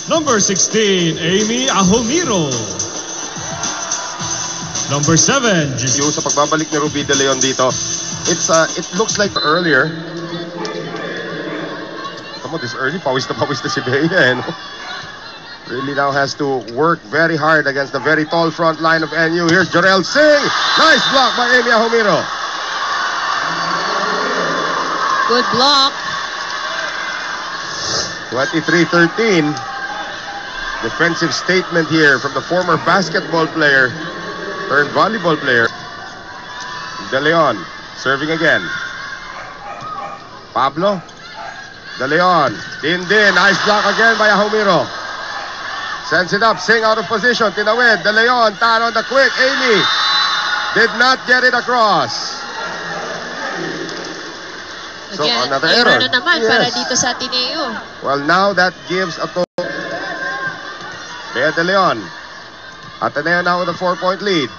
Number 16, Amy Ahomiro. Number 7, Yung sa pagbabalik ni Ruby De Leon dito, it looks like earlier. Come on, this early, pawis na si Bea, no? Really now has to work very hard against the very tall front line of NU. Here's Jorel Singh. Nice block by Amy Ahomiro. Good block. 23-13. Defensive statement here from the former basketball player turned volleyball player. De Leon serving again. Pablo. De Leon. Din. Nice block again by Ahomiro. Sends it up. Singh out of position. Tinawid. De Leon. Tan on the quick. Amy did not get it across. So Again, another error. Na naman para dito sa Ateneo. Well, now that gives a total. Bea De Leon. Ateneo now with a 4-point lead.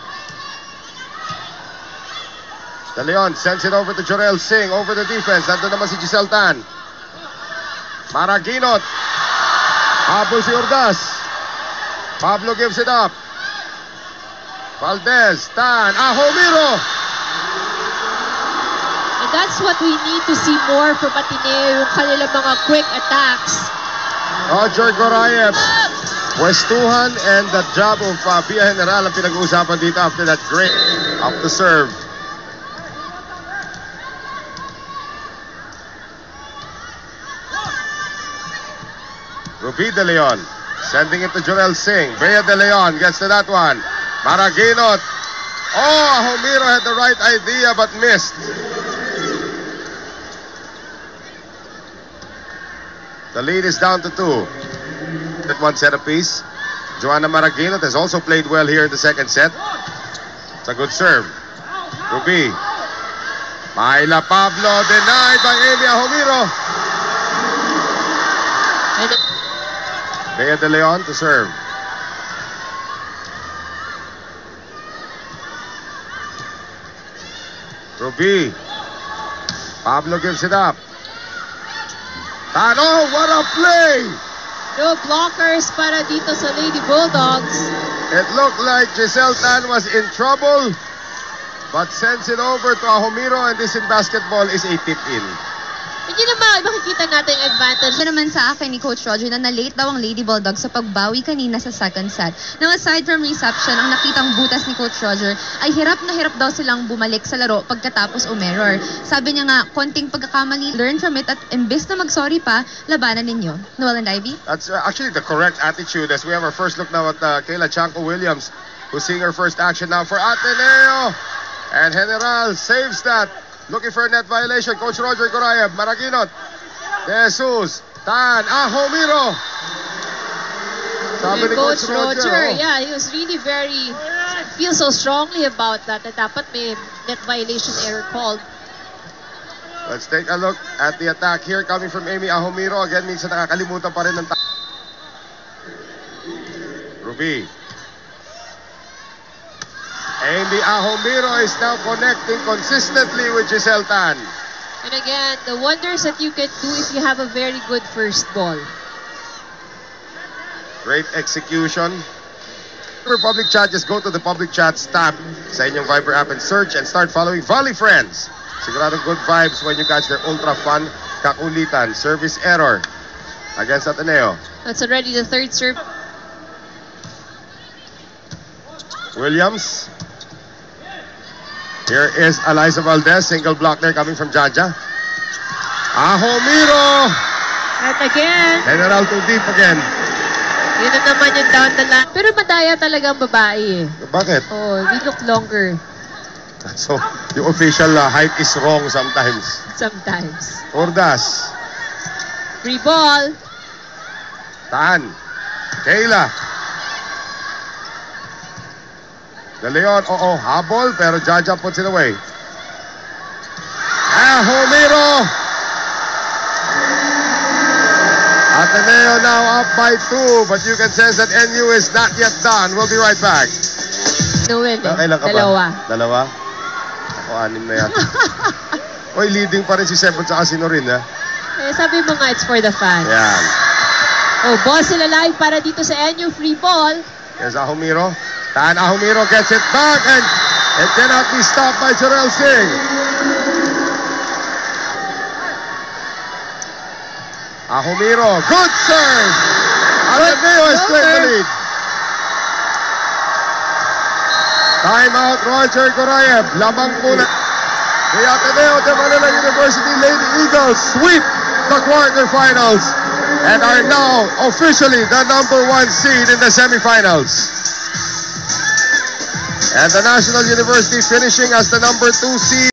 De Leon sends it over to Jorel Singh. Over the defense. Nandun naman si Giselle Tan. Maraginot. Habol si Urdas. Pablo gives it up. Valdez. Tan. Ahomiro. And that's what we need to see more from Ateneo, yung kanilang mga quick attacks. Roger Gorayev. Westuhan and the job of Pia General ang pinag-uusapan dito after that great off the serve. Ruby De Leon sending it to Jorel Singh. Bea De Leon gets to that one. Maraginot. Oh, Ahomiro had the right idea but missed. The lead is down to 2. That one set apiece. Joanna Maraginot has also played well here in the second set. It's a good serve. Ruby. Myla Pablo denied by Amy Ahomiro. Bea De Leon to serve. Ruby. Pablo gives it up. Tano, what a play! No blockers para dito sa Lady Bulldogs. It looked like Giselle Tan was in trouble, but sends it over to Ahomiro, and this in basketball is a tip-in. Hindi naman makikita natin ang advantage. Ito naman sa akin ni Coach Roger na na-late daw ang Lady Bulldogs sa pagbawi kanina sa second set. Now aside from reception, ang nakitang butas ni Coach Roger ay hirap na hirap daw silang bumalik sa laro pagkatapos umerror. Sabi niya nga, konting pagkakamali, learn from it at imbes na mag-sorry pa, labanan ninyo. Noel and Ivy? That's actually the correct attitude as we have our first look now at Kayla Chanko Williams, who's seeing her first action now for Ateneo. And General saves that. Looking for a net violation. Coach Roger Gorayev. Maraginot. De Jesus. Tan. Ahomiro. Sabi ni Coach Roger, oh. yeah, he was really feels so strongly about that dapat may net violation error called. Let's take a look at the attack here coming from Amy Ahomiro. Again, minsan nakakalimutan pa rin ng Ruby. Amy Ahomiro is now connecting consistently with Giselle Tan. And again, the wonders that you can do if you have a very good first ball. Great execution. For public chat, just go to the public chats tab sa inyong Viber app and search and start following Volley Friends. Siguradong good vibes when you catch their ultra fun kakulitan service error against Ateneo. That's already the third serve. Williams. Here is Eliza Valdez, single block there coming from Jaja. Ahomiro! And again, General too deep again. yun na naman yung down the line. Pero madaya talaga ang babae eh. Bakit? Oh, they look longer So, yung official height is wrong sometimes. sometimes. Urdas. Free ball. Tan. Kayla. De Leon, habol, pero Jaja puts it away. Ahomiro! Ateneo now up by 2, but you can sense that NU is not yet done. We'll be right back. Noel, Kailan ka dalawa. ba? Dalawa? Ako, 6 na yata. Oy, leading pa rin si Sebon sa Casino rin, ha? Eh, sabi mo nga, it's for the fans. Yan. Oh, ball sila live para dito sa NU free ball. Here's Ahumiro. And Ahumiro gets it back and it cannot be stopped by Jarrell Singh. Ahumiro, good serve. Ateneo has claimed the lead. Timeout, Roger Gorayev. Lamang muna. The Ateneo de Manila University Lady Eagles sweep the quarterfinals and are now officially the number 1 seed in the semifinals. And the National University finishing as the number 2 seed.